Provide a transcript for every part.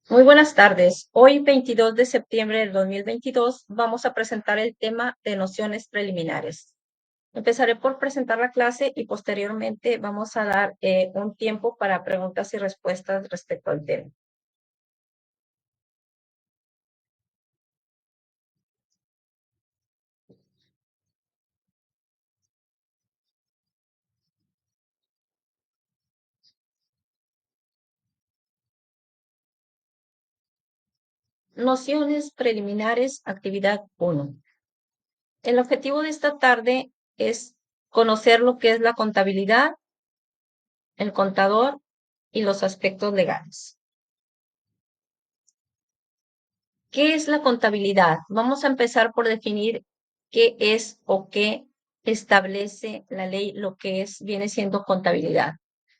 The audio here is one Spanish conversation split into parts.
Muy buenas tardes. Hoy, 22 de septiembre del 2022, vamos a presentar el tema de nociones preliminares. Empezaré por presentar la clase y posteriormente vamos a dar un tiempo para preguntas y respuestas respecto al tema. Nociones preliminares, actividad 1. El objetivo de esta tarde es conocer lo que es la contabilidad, el contador y los aspectos legales. ¿Qué es la contabilidad? Vamos a empezar por definir qué es o qué establece la ley, lo que viene siendo contabilidad.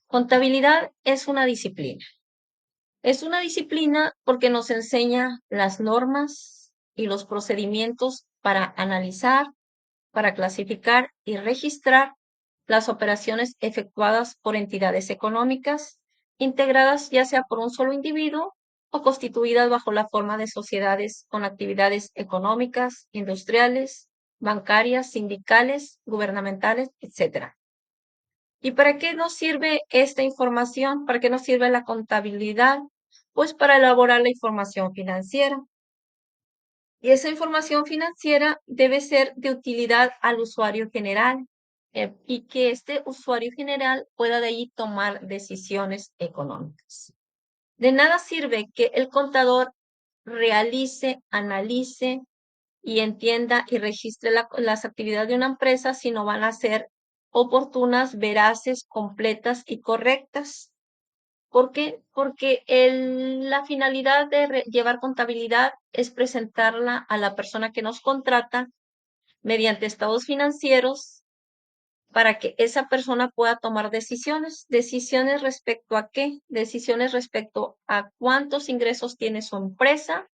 Contabilidad es una disciplina. Es una disciplina porque nos enseña las normas y los procedimientos para analizar, para clasificar y registrar las operaciones efectuadas por entidades económicas, integradas ya sea por un solo individuo o constituidas bajo la forma de sociedades con actividades económicas, industriales, bancarias, sindicales, gubernamentales, etc. ¿Y para qué nos sirve esta información? ¿Para qué nos sirve la contabilidad? Pues para elaborar la información financiera. Y esa información financiera debe ser de utilidad al usuario general y que este usuario general pueda de ahí tomar decisiones económicas. De nada sirve que el contador realice, analice y entienda y registre las actividades de una empresa si no van a ser oportunas, veraces, completas y correctas. ¿Por qué? Porque la finalidad de llevar contabilidad es presentarla a la persona que nos contrata mediante estados financieros para que esa persona pueda tomar decisiones. ¿Decisiones respecto a qué? Decisiones respecto a cuántos ingresos tiene su empresa,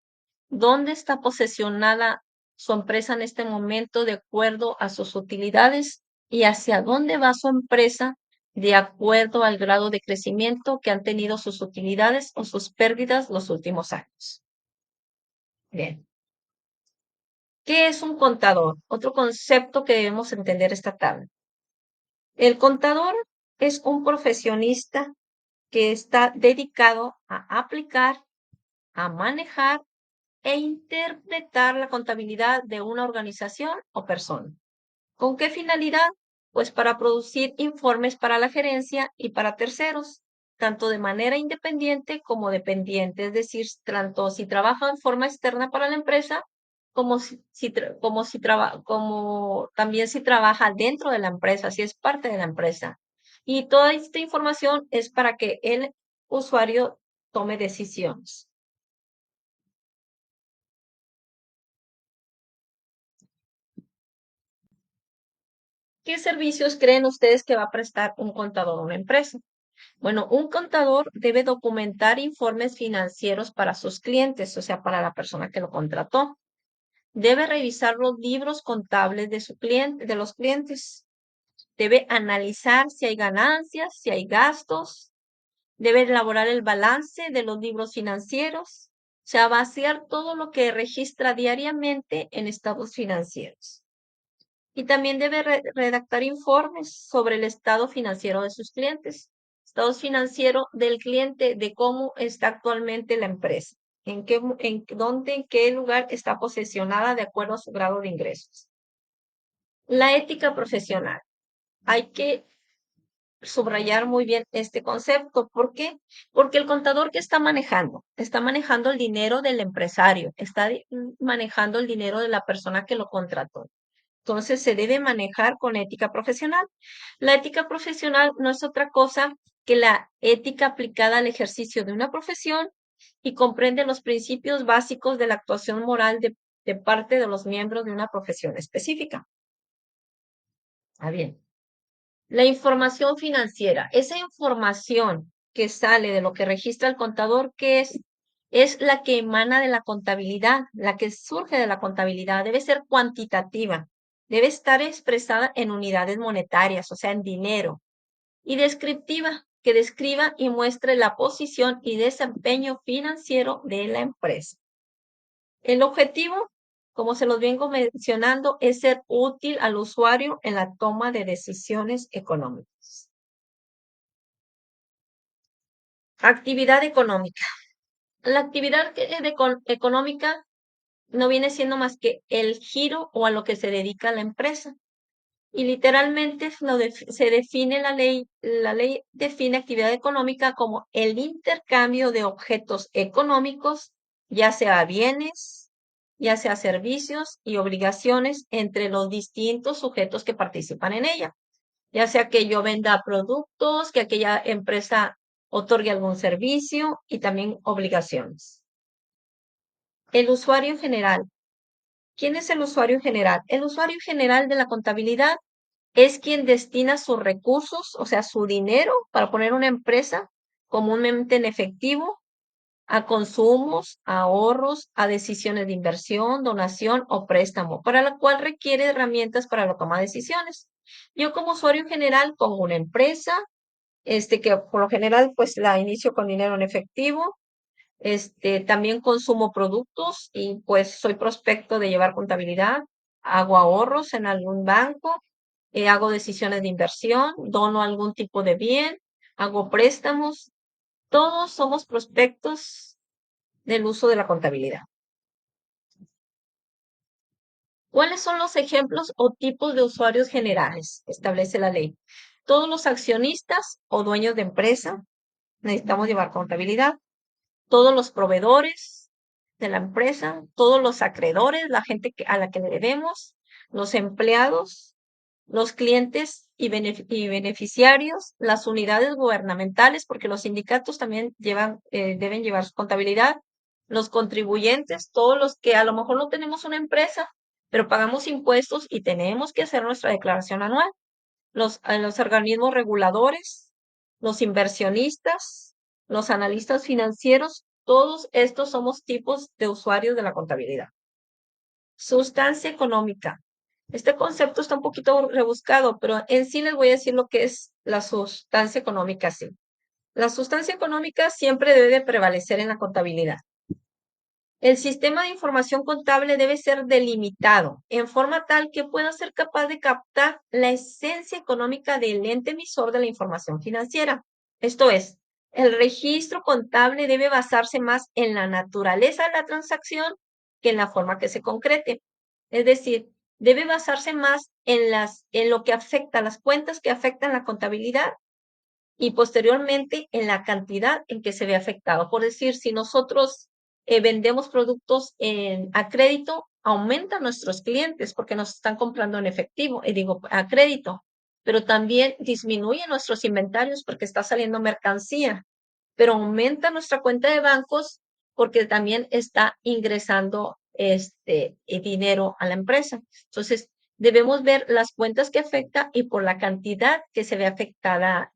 dónde está posesionada su empresa en este momento de acuerdo a sus utilidades y hacia dónde va su empresa de acuerdo al grado de crecimiento que han tenido sus utilidades o sus pérdidas los últimos años. Bien. ¿Qué es un contador? Otro concepto que debemos entender esta tarde. El contador es un profesionista que está dedicado a aplicar, a manejar e interpretar la contabilidad de una organización o persona. ¿Con qué finalidad? Pues para producir informes para la gerencia y para terceros, tanto de manera independiente como dependiente, es decir, tanto si trabaja en forma externa para la empresa, como también si trabaja dentro de la empresa, si es parte de la empresa. Y toda esta información es para que el usuario tome decisiones. ¿Qué servicios creen ustedes que va a prestar un contador a una empresa? Bueno, un contador debe documentar informes financieros para sus clientes, o sea, para la persona que lo contrató. Debe revisar los libros contables de su cliente, de los clientes. Debe analizar si hay ganancias, si hay gastos. Debe elaborar el balance de los libros financieros. O sea, vaciar todo lo que registra diariamente en estados financieros. Y también debe redactar informes sobre el estado financiero de sus clientes, estado financiero del cliente, de cómo está actualmente la empresa, en qué lugar está posesionada de acuerdo a su grado de ingresos. La ética profesional. Hay que subrayar muy bien este concepto. ¿Por qué? Porque el contador que está manejando el dinero del empresario, está manejando el dinero de la persona que lo contrató. Entonces se debe manejar con ética profesional. La ética profesional no es otra cosa que la ética aplicada al ejercicio de una profesión y comprende los principios básicos de la actuación moral de parte de los miembros de una profesión específica. Bien. La información financiera, esa información que sale de lo que registra el contador, ¿qué es? Es la que emana de la contabilidad, la que surge de la contabilidad, debe ser cuantitativa, debe estar expresada en unidades monetarias, o sea, en dinero, y descriptiva, que describa y muestre la posición y desempeño financiero de la empresa. El objetivo, como se los vengo mencionando, es ser útil al usuario en la toma de decisiones económicas. Actividad económica. La actividad económica no viene siendo más que el giro o a lo que se dedica la empresa. Y literalmente se define la ley define actividad económica como el intercambio de objetos económicos, ya sea bienes, ya sea servicios y obligaciones entre los distintos sujetos que participan en ella, ya sea que yo venda productos, que aquella empresa otorgue algún servicio y también obligaciones. El usuario general. ¿Quién es el usuario general? El usuario general de la contabilidad es quien destina sus recursos, o sea, su dinero para poner una empresa comúnmente en efectivo, a consumos, a ahorros, a decisiones de inversión, donación o préstamo, para la cual requiere herramientas para la toma de decisiones. Yo como usuario general pongo una empresa, que por lo general pues la inicio con dinero en efectivo, también consumo productos y pues soy prospecto de llevar contabilidad, hago ahorros en algún banco, hago decisiones de inversión, dono algún tipo de bien, hago préstamos. Todos somos prospectos del uso de la contabilidad. ¿Cuáles son los ejemplos o tipos de usuarios generales? Establece la ley. Todos los accionistas o dueños de empresa necesitamos llevar contabilidad. Todos los proveedores de la empresa, todos los acreedores, la gente a la que le debemos, los empleados, los clientes y beneficiarios, las unidades gubernamentales, porque los sindicatos también deben llevar su contabilidad, los contribuyentes, todos los que a lo mejor no tenemos una empresa, pero pagamos impuestos y tenemos que hacer nuestra declaración anual, los organismos reguladores, los inversionistas, los analistas financieros, todos estos somos tipos de usuarios de la contabilidad. Sustancia económica. Este concepto está un poquito rebuscado, pero en sí les voy a decir lo que es la sustancia económica, sí. La sustancia económica siempre debe de prevalecer en la contabilidad. El sistema de información contable debe ser delimitado en forma tal que pueda ser capaz de captar la esencia económica del ente emisor de la información financiera. Esto es, el registro contable debe basarse más en la naturaleza de la transacción que en la forma que se concrete. Es decir, debe basarse más en lo que afecta, las cuentas que afectan la contabilidad y posteriormente en la cantidad en que se ve afectado. Por decir, si nosotros vendemos productos a crédito, aumentan nuestros clientes porque nos están comprando en efectivo, y digo a crédito, pero también disminuye nuestros inventarios porque está saliendo mercancía, pero aumenta nuestra cuenta de bancos porque también está ingresando dinero a la empresa. Entonces, debemos ver las cuentas que afecta y por la cantidad que se ve afectada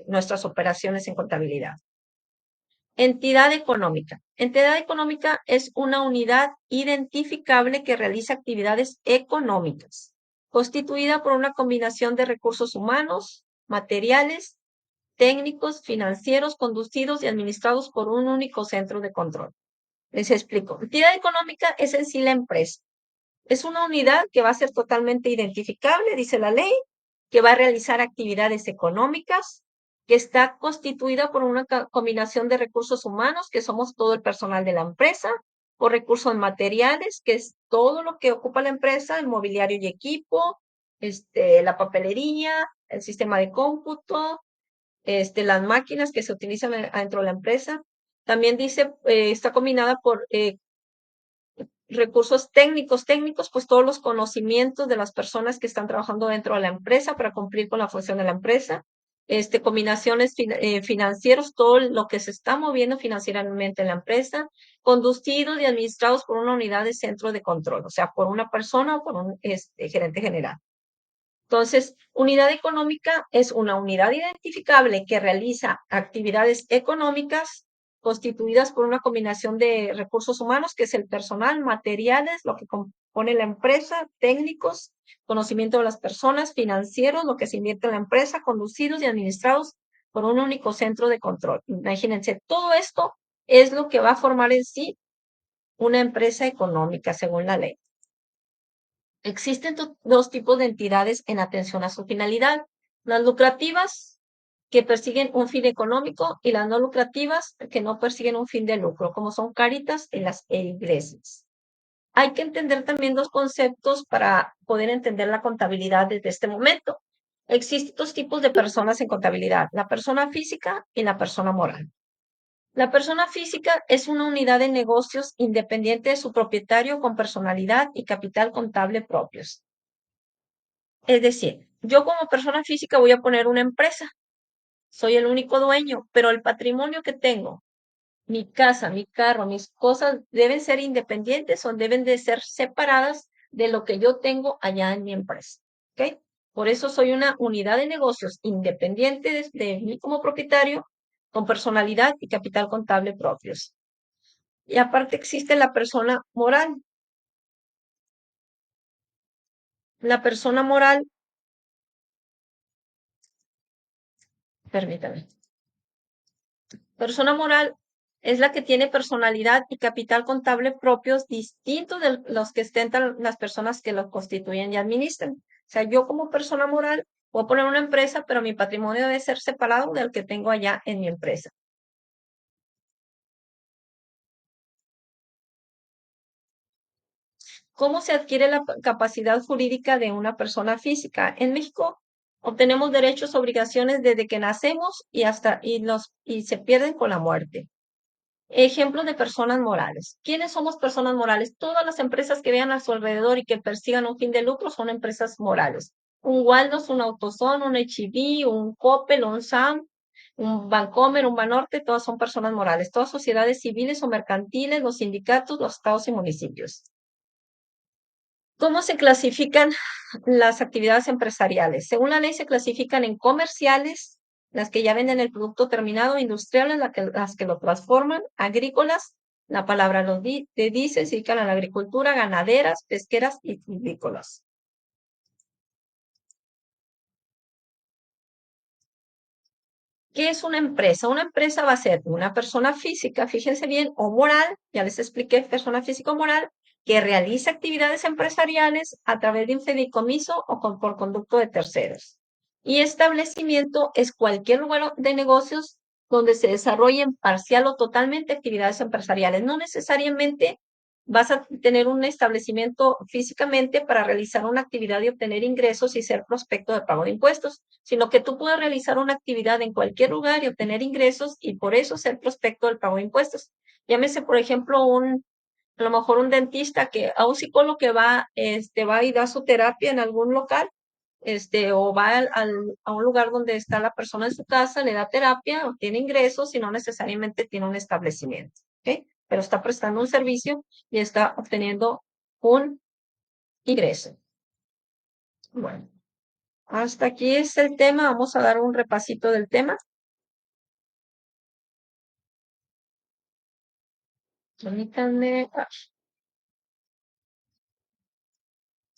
nuestras operaciones en contabilidad. Entidad económica. Entidad económica es una unidad identificable que realiza actividades económicas, constituida por una combinación de recursos humanos, materiales, técnicos, financieros, conducidos y administrados por un único centro de control. Les explico. Entidad económica es en sí la empresa. Es una unidad que va a ser totalmente identificable, dice la ley, que va a realizar actividades económicas, que está constituida por una combinación de recursos humanos, que somos todo el personal de la empresa, por recursos materiales, que es todo lo que ocupa la empresa, el mobiliario y equipo, la papelería, el sistema de cómputo, las máquinas que se utilizan dentro de la empresa. También dice, está combinada por recursos técnicos, pues todos los conocimientos de las personas que están trabajando dentro de la empresa para cumplir con la función de la empresa, combinaciones financieros, todo lo que se está moviendo financieramente en la empresa, conducidos y administrados por una unidad de centro de control, o sea, por una persona o por un gerente general. Entonces, unidad económica es una unidad identificable que realiza actividades económicas constituidas por una combinación de recursos humanos, que es el personal, materiales, lo que compone la empresa, técnicos, conocimiento de las personas, financieros, lo que se invierte en la empresa, conducidos y administrados por un único centro de control. Imagínense, todo esto es lo que va a formar en sí una empresa económica según la ley. Existen dos tipos de entidades en atención a su finalidad. Las lucrativas, que persiguen un fin económico, y las no lucrativas, que no persiguen un fin de lucro, como son Cáritas y las iglesias. Hay que entender también dos conceptos para poder entender la contabilidad desde este momento. Existen dos tipos de personas en contabilidad, la persona física y la persona moral. La persona física es una unidad de negocios independiente de su propietario con personalidad y capital contable propios. Es decir, yo como persona física voy a poner una empresa, soy el único dueño, pero el patrimonio que tengo, mi casa, mi carro, mis cosas deben ser independientes o deben de ser separadas de lo que yo tengo allá en mi empresa. ¿Ok? Por eso soy una unidad de negocios independiente de mí como propietario, con personalidad y capital contable propios. Y aparte existe la persona moral. La persona moral, permítame, persona moral es la que tiene personalidad y capital contable propios distintos de los que ostentan las personas que lo constituyen y administran. O sea, yo como persona moral puedo poner una empresa, pero mi patrimonio debe ser separado del que tengo allá en mi empresa. ¿Cómo se adquiere la capacidad jurídica de una persona física? En México obtenemos derechos, obligaciones desde que nacemos y se pierden con la muerte. Ejemplos de personas morales. ¿Quiénes somos personas morales? Todas las empresas que vean a su alrededor y que persigan un fin de lucro son empresas morales. Un Waldos, un AutoZone, un H-E-B, un Coppel, un SAM, un Bancomer, un Banorte, todas son personas morales. Todas sociedades civiles o mercantiles, los sindicatos, los estados y municipios. ¿Cómo se clasifican las actividades empresariales? Según la ley se clasifican en comerciales, las que ya venden el producto terminado, industriales, las que lo transforman, agrícolas, la palabra te dice, se dedican a la agricultura, ganaderas, pesqueras y silvícolas. ¿Qué es una empresa? Una empresa va a ser una persona física, fíjense bien, o moral, ya les expliqué, persona física o moral, que realiza actividades empresariales a través de un fideicomiso o por conducto de terceros. Y establecimiento es cualquier lugar de negocios donde se desarrollen parcial o totalmente actividades empresariales. No necesariamente vas a tener un establecimiento físicamente para realizar una actividad y obtener ingresos y ser prospecto de pago de impuestos, sino que tú puedes realizar una actividad en cualquier lugar y obtener ingresos y por eso ser prospecto del pago de impuestos. Llámese, por ejemplo, a lo mejor un dentista a un psicólogo que va y da su terapia en algún local, o va a un lugar donde está la persona en su casa, le da terapia, obtiene ingresos y no necesariamente tiene un establecimiento, ¿ok? Pero está prestando un servicio y está obteniendo un ingreso. Bueno, hasta aquí es el tema. Vamos a dar un repasito del tema. Permítanme vamos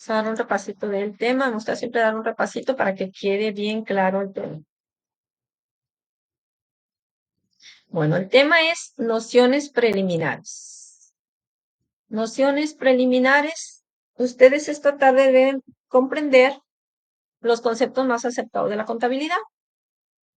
a dar un repasito del tema. Me gusta siempre dar un repasito para que quede bien claro el tema. Bueno, el tema es nociones preliminares. Nociones preliminares. Ustedes esta tarde deben comprender los conceptos más aceptados de la contabilidad.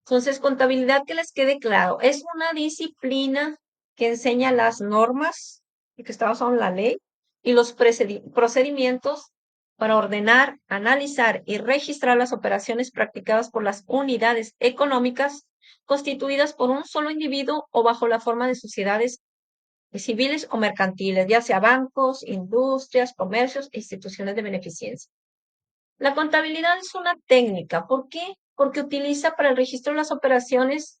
Entonces, contabilidad, que les quede claro, es una disciplina que enseña las normas, que está basada en la ley, y los procedimientos para ordenar, analizar y registrar las operaciones practicadas por las unidades económicas constituidas por un solo individuo o bajo la forma de sociedades civiles o mercantiles, ya sea bancos, industrias, comercios e instituciones de beneficencia. La contabilidad es una técnica. ¿Por qué? Porque utiliza para el registro de las operaciones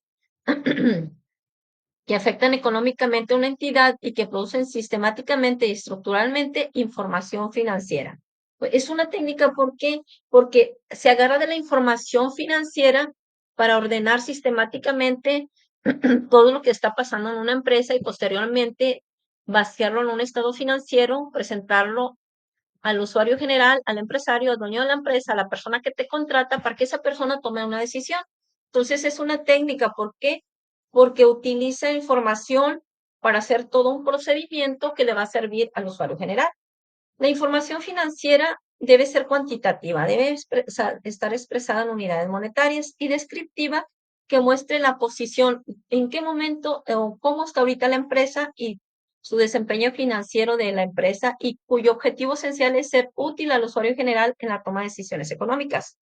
que afectan económicamente a una entidad y que producen sistemáticamente y estructuralmente información financiera. Pues, es una técnica, ¿por qué? Porque se agarra de la información financiera para ordenar sistemáticamente todo lo que está pasando en una empresa y posteriormente vaciarlo en un estado financiero, presentarlo al usuario general, al empresario, al dueño de la empresa, a la persona que te contrata, para que esa persona tome una decisión. Entonces es una técnica. ¿Por qué? Porque utiliza información para hacer todo un procedimiento que le va a servir al usuario general. La información financiera debe ser cuantitativa, debe estar expresada en unidades monetarias y descriptiva que muestre la posición, en qué momento o cómo está ahorita la empresa y su desempeño financiero de la empresa y cuyo objetivo esencial es ser útil al usuario general en la toma de decisiones económicas.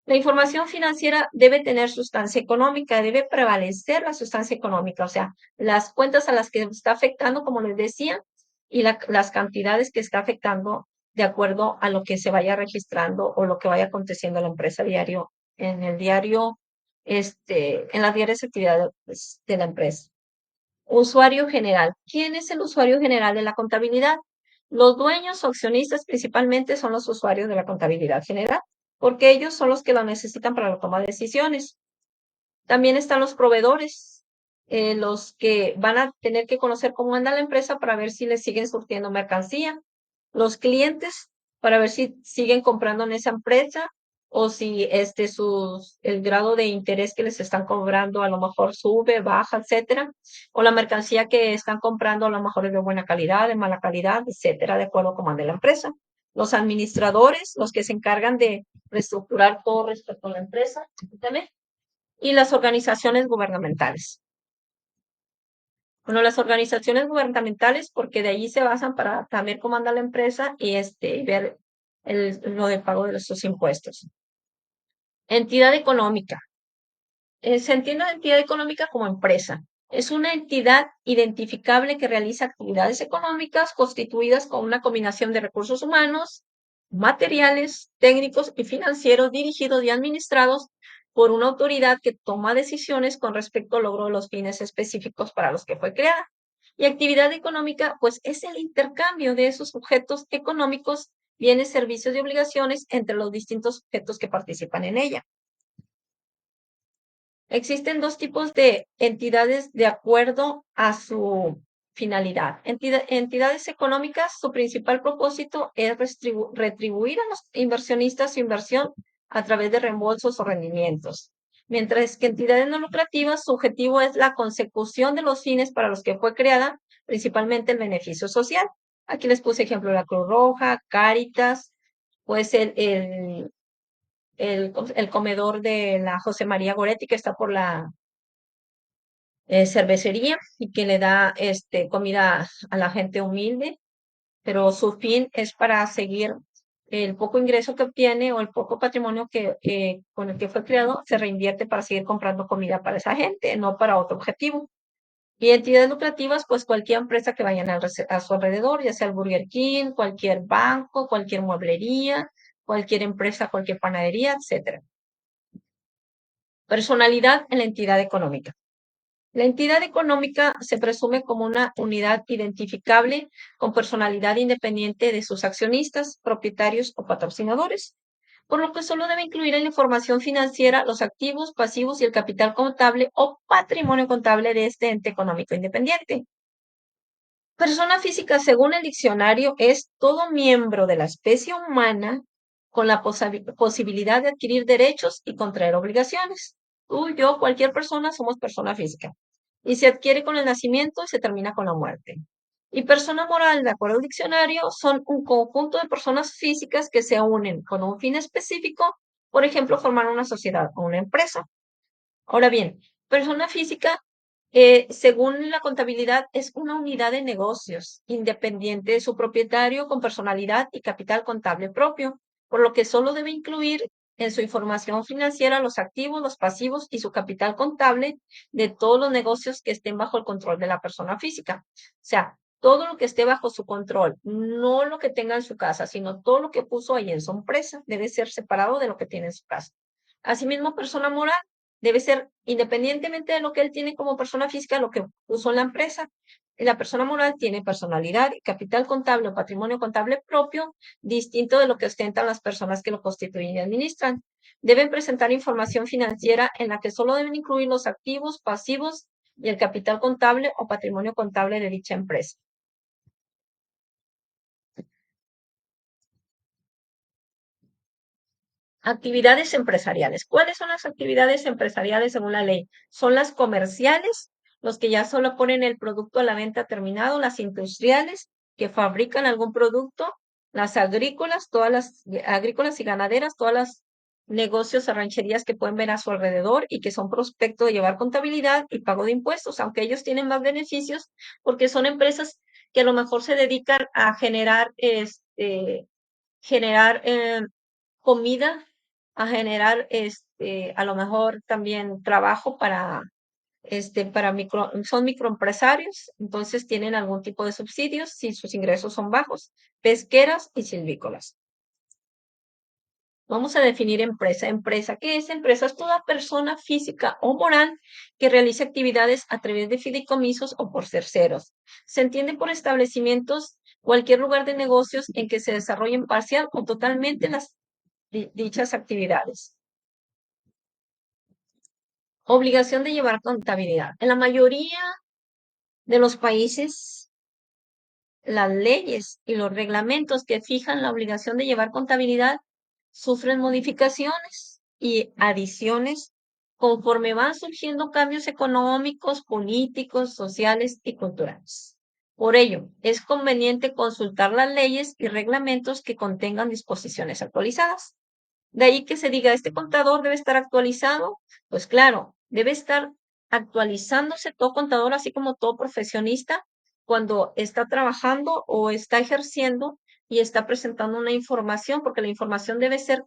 La información financiera debe tener sustancia económica, debe prevalecer la sustancia económica, o sea, las cuentas a las que está afectando, como les decía, y las cantidades que está afectando de acuerdo a lo que se vaya registrando o lo que vaya aconteciendo en la empresa diario, en el diario, en las diarias actividades de la empresa. Usuario general. ¿Quién es el usuario general de la contabilidad? Los dueños o accionistas principalmente son los usuarios de la contabilidad general, porque ellos son los que lo necesitan para la toma de decisiones. También están los proveedores, los que van a tener que conocer cómo anda la empresa para ver si les siguen surtiendo mercancía. Los clientes, para ver si siguen comprando en esa empresa o si el grado de interés que les están cobrando a lo mejor sube, baja, etcétera. O la mercancía que están comprando a lo mejor es de buena calidad, de mala calidad, etcétera, de acuerdo a cómo ande la empresa. Los administradores, los que se encargan de reestructurar todo respecto a la empresa, también, y las organizaciones gubernamentales. Bueno, las organizaciones gubernamentales, porque de ahí se basan para saber cómo anda la empresa y ver lo de pago de sus impuestos. Entidad económica. Se entiende la entidad económica como empresa. Es una entidad identificable que realiza actividades económicas constituidas con una combinación de recursos humanos, materiales, técnicos y financieros dirigidos y administrados por una autoridad que toma decisiones con respecto al logro de los fines específicos para los que fue creada. Y actividad económica, pues es el intercambio de esos objetos económicos, bienes, servicios y obligaciones entre los distintos objetos que participan en ella. Existen dos tipos de entidades de acuerdo a su finalidad. Entidades económicas, su principal propósito es retribuir a los inversionistas su inversión a través de reembolsos o rendimientos. Mientras que entidades no lucrativas, su objetivo es la consecución de los fines para los que fue creada, principalmente el beneficio social. Aquí les puse ejemplo la Cruz Roja, Cáritas, pues el comedor de la José María Goretti, que está por la cervecería y que le da comida a la gente humilde, pero su fin es para seguir el poco ingreso que obtiene o el poco patrimonio con el que fue creado, se reinvierte para seguir comprando comida para esa gente, no para otro objetivo. Y entidades lucrativas, pues cualquier empresa que vayan a su alrededor, ya sea el Burger King, cualquier banco, cualquier mueblería, cualquier empresa, cualquier panadería, etcétera. Personalidad en la entidad económica. La entidad económica se presume como una unidad identificable con personalidad independiente de sus accionistas, propietarios o patrocinadores, por lo que solo debe incluir en la información financiera los activos, pasivos y el capital contable o patrimonio contable de este ente económico independiente. Persona física, según el diccionario, es todo miembro de la especie humana con la posibilidad de adquirir derechos y contraer obligaciones. Tú, yo, cualquier persona somos persona física. Y se adquiere con el nacimiento y se termina con la muerte. Y persona moral, de acuerdo al diccionario, son un conjunto de personas físicas que se unen con un fin específico, por ejemplo, formar una sociedad o una empresa. Ahora bien, persona física, según la contabilidad, es una unidad de negocios independiente de su propietario con personalidad y capital contable propio, por lo que solo debe incluir en su información financiera los activos, los pasivos y su capital contable de todos los negocios que estén bajo el control de la persona física. O sea, todo lo que esté bajo su control, no lo que tenga en su casa, sino todo lo que puso ahí en su empresa, debe ser separado de lo que tiene en su casa. Asimismo, persona moral debe ser independientemente de lo que él tiene como persona física, lo que puso en la empresa. La persona moral tiene personalidad, capital contable o patrimonio contable propio, distinto de lo que ostentan las personas que lo constituyen y administran. Deben presentar información financiera en la que solo deben incluir los activos, pasivos y el capital contable o patrimonio contable de dicha empresa. Actividades empresariales. ¿Cuáles son las actividades empresariales según la ley? Son las comerciales, los que ya solo ponen el producto a la venta terminado, las industriales, que fabrican algún producto, las agrícolas, todas las agrícolas y ganaderas, todas las negocios o rancherías que pueden ver a su alrededor y que son prospecto de llevar contabilidad y pago de impuestos, aunque ellos tienen más beneficios porque son empresas que a lo mejor se dedican a generar comida, a generar a lo mejor también trabajo son microempresarios, entonces tienen algún tipo de subsidios si sus ingresos son bajos, pesqueras y silvícolas. Vamos a definir empresa. Empresa, ¿qué es empresa? Es toda persona física o moral que realice actividades a través de fideicomisos o por terceros. Se entiende por establecimientos cualquier lugar de negocios en que se desarrollen parcial o totalmente las dichas actividades. Obligación de llevar contabilidad. En la mayoría de los países, las leyes y los reglamentos que fijan la obligación de llevar contabilidad sufren modificaciones y adiciones conforme van surgiendo cambios económicos, políticos, sociales y culturales. Por ello, es conveniente consultar las leyes y reglamentos que contengan disposiciones actualizadas. De ahí que se diga, este contador debe estar actualizado. Pues claro, debe estar actualizándose todo contador, así como todo profesionista, cuando está trabajando o está ejerciendo y está presentando una información, porque la información debe ser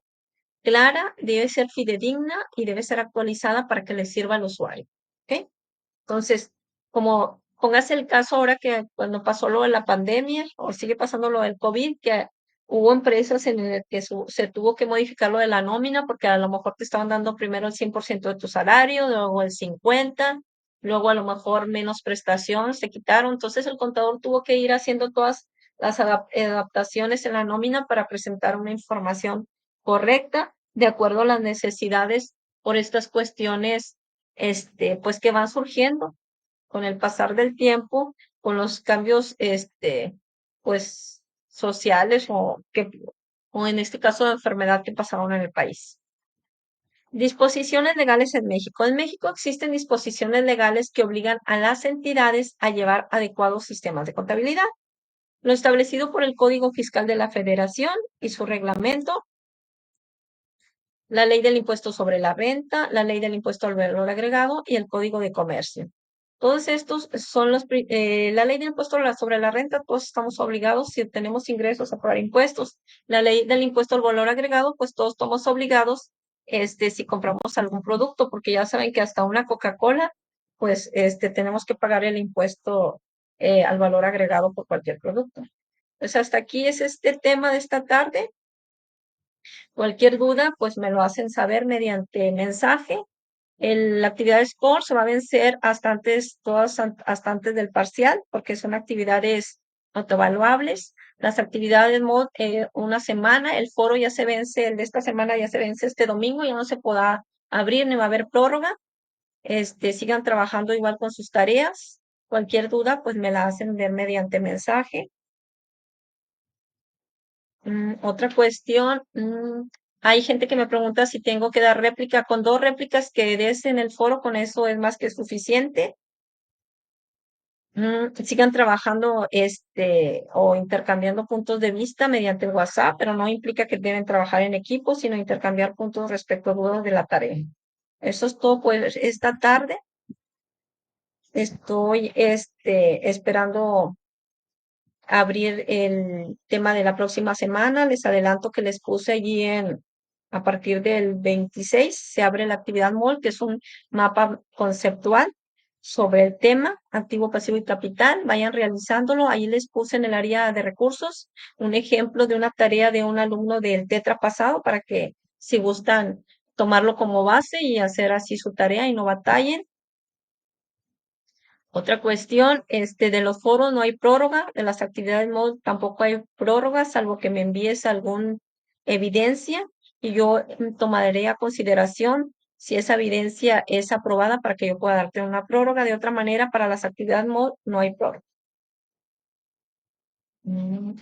clara, debe ser fidedigna y debe ser actualizada para que le sirva al usuario. ¿Ok? Entonces, como póngase el caso ahora que cuando pasó lo de la pandemia o sigue pasando lo del COVID, que hubo empresas en el que se tuvo que modificar lo de la nómina porque a lo mejor te estaban dando primero el 100% de tu salario, luego el 50%, luego a lo mejor menos prestación se quitaron. Entonces el contador tuvo que ir haciendo todas las adaptaciones en la nómina para presentar una información correcta de acuerdo a las necesidades por estas cuestiones pues que van surgiendo con el pasar del tiempo, con los cambios, pues sociales o en este caso de enfermedad que pasaron en el país. Disposiciones legales en México. En México existen disposiciones legales que obligan a las entidades a llevar adecuados sistemas de contabilidad. Lo establecido por el Código Fiscal de la Federación y su reglamento, la ley del impuesto sobre la renta, la ley del impuesto al valor agregado y el Código de Comercio. Todos estos son la ley del impuesto sobre la renta, todos estamos obligados, si tenemos ingresos, a pagar impuestos. La ley del impuesto al valor agregado, pues todos estamos obligados, si compramos algún producto, porque ya saben que hasta una Coca-Cola, pues, tenemos que pagar el impuesto al valor agregado por cualquier producto. Pues hasta aquí es este tema de esta tarde. Cualquier duda, pues me lo hacen saber mediante mensaje. La actividad Score se va a vencer hasta antes del parcial, porque son actividades autoevaluables. Las actividades mod, una semana, el foro ya se vence, el de esta semana ya se vence este domingo, ya no se podrá abrir ni va a haber prórroga. Sigan trabajando igual con sus tareas. Cualquier duda, pues me la hacen ver mediante mensaje. Otra cuestión, hay gente que me pregunta si tengo que dar réplica. Con 2 réplicas que des en el foro, con eso es más que suficiente. Sigan trabajando o intercambiando puntos de vista mediante el WhatsApp, pero no implica que deben trabajar en equipo, sino intercambiar puntos respecto a dudas de la tarea. Eso es todo, pues, esta tarde. Estoy esperando abrir el tema de la próxima semana. Les adelanto que les puse allí a partir del 26 se abre la actividad MOL, que es un mapa conceptual sobre el tema activo, pasivo y capital. Vayan realizándolo. Ahí les puse en el área de recursos un ejemplo de una tarea de un alumno del Tetra pasado para que si gustan tomarlo como base y hacer así su tarea y no batallen. Otra cuestión, de los foros no hay prórroga, de las actividades MOOC tampoco hay prórroga, salvo que me envíes alguna evidencia y yo tomaré a consideración si esa evidencia es aprobada para que yo pueda darte una prórroga. De otra manera, para las actividades MOOC no hay prórroga.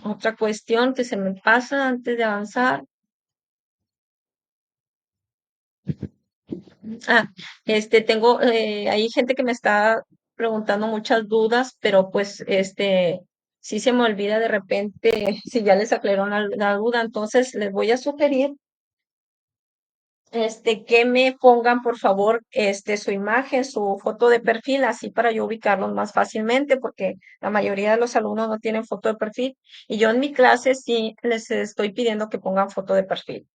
Otra cuestión que se me pasa antes de avanzar. Ah, tengo, hay gente que me está preguntando muchas dudas, pero pues, sí se me olvida de repente si ya les aclaró la duda, entonces les voy a sugerir, que me pongan, por favor, su imagen, su foto de perfil, así para yo ubicarlos más fácilmente, porque la mayoría de los alumnos no tienen foto de perfil, y yo en mi clase sí les estoy pidiendo que pongan foto de perfil.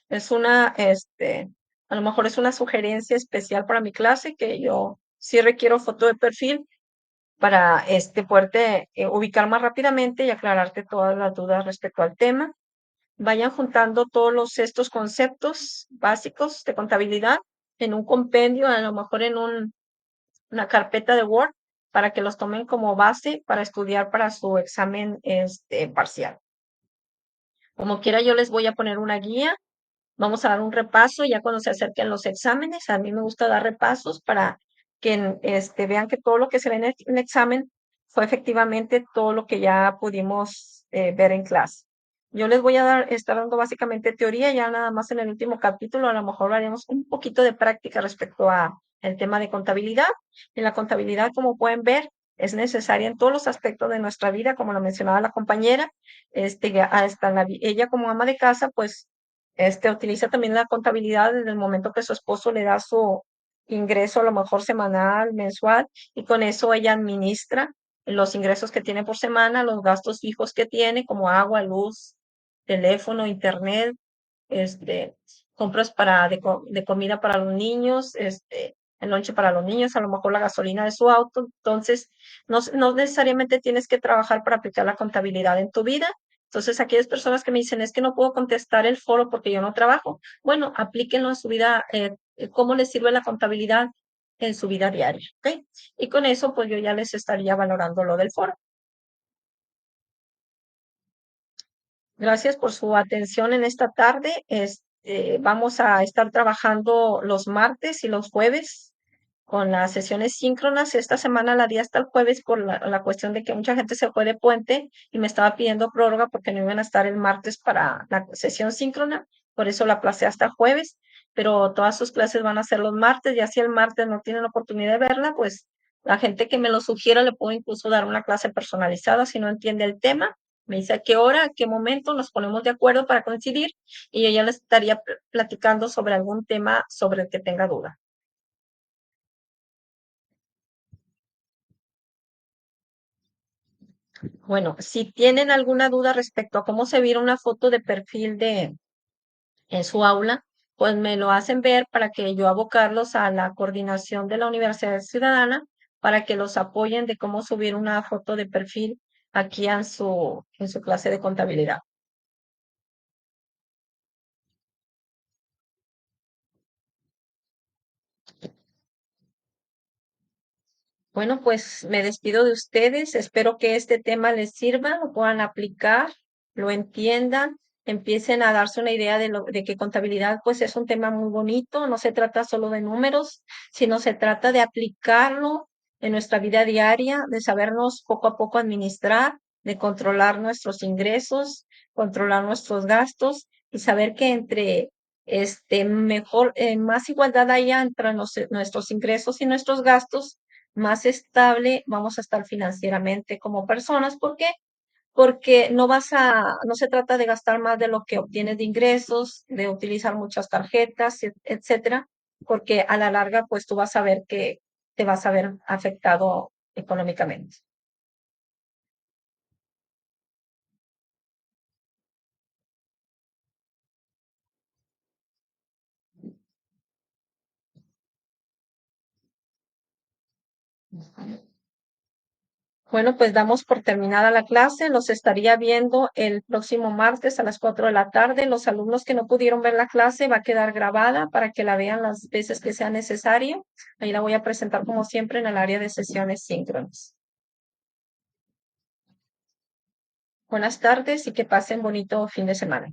Es a lo mejor es una sugerencia especial para mi clase que yo sí requiero foto de perfil para poderte ubicar más rápidamente y aclararte todas las dudas respecto al tema. Vayan juntando todos estos conceptos básicos de contabilidad en un compendio, a lo mejor en una carpeta de Word, para que los tomen como base para estudiar para su examen parcial. Como quiera, yo les voy a poner una guía. Vamos a dar un repaso ya cuando se acerquen los exámenes. A mí me gusta dar repasos para que vean que todo lo que se ve en el examen fue efectivamente todo lo que ya pudimos ver en clase. Yo les voy a estar dando básicamente teoría, ya nada más en el último capítulo, a lo mejor haremos un poquito de práctica respecto a el tema de contabilidad. En la contabilidad, como pueden ver, es necesaria en todos los aspectos de nuestra vida, como lo mencionaba la compañera, hasta ella como ama de casa, pues utiliza también la contabilidad desde el momento que su esposo le da su ingreso, a lo mejor semanal, mensual, y con eso ella administra los ingresos que tiene por semana, los gastos fijos que tiene, como agua, luz, teléfono, internet, este, compras de comida para los niños, el lonche para los niños, a lo mejor la gasolina de su auto. Entonces, no necesariamente tienes que trabajar para aplicar la contabilidad en tu vida. Entonces, aquellas personas que me dicen, es que no puedo contestar el foro porque yo no trabajo, bueno, aplíquenlo en su vida, cómo les sirve la contabilidad en su vida diaria, ¿ok? Y con eso, pues yo ya les estaría valorando lo del foro. Gracias por su atención en esta tarde. Vamos a estar trabajando los martes y los jueves con las sesiones síncronas. Esta semana la di hasta el jueves por la cuestión de que mucha gente se fue de puente y me estaba pidiendo prórroga porque no iban a estar el martes para la sesión síncrona. Por eso la aplacé hasta jueves, pero todas sus clases van a ser los martes y así el martes no tienen la oportunidad de verla, pues la gente que me lo sugiera le puedo incluso dar una clase personalizada si no entiende el tema. Me dice a qué hora, a qué momento nos ponemos de acuerdo para coincidir y yo ya les estaría platicando sobre algún tema sobre el que tenga duda. Bueno, si tienen alguna duda respecto a cómo se viera una foto de perfil en su aula, pues me lo hacen ver para que yo abocarlos a la coordinación de la Universidad Ciudadana para que los apoyen de cómo subir una foto de perfil aquí en su clase de contabilidad. Bueno, pues me despido de ustedes. Espero que este tema les sirva, lo puedan aplicar, lo entiendan, empiecen a darse una idea de que contabilidad pues es un tema muy bonito. No se trata solo de números, sino se trata de aplicarlo en nuestra vida diaria, de sabernos poco a poco administrar, de controlar nuestros ingresos, controlar nuestros gastos y saber que entre más igualdad haya entre nuestros ingresos y nuestros gastos, más estable vamos a estar financieramente como personas. ¿Por qué? Porque no se trata de gastar más de lo que obtienes de ingresos, de utilizar muchas tarjetas, etcétera, porque a la larga, pues tú vas a ver que te vas a ver afectado económicamente. Bueno, pues damos por terminada la clase. Los estaría viendo el próximo martes a las 4 de la tarde. Los alumnos que no pudieron ver la clase va a quedar grabada para que la vean las veces que sea necesario. Ahí la voy a presentar como siempre en el área de sesiones síncronas. Buenas tardes y que pasen bonito fin de semana.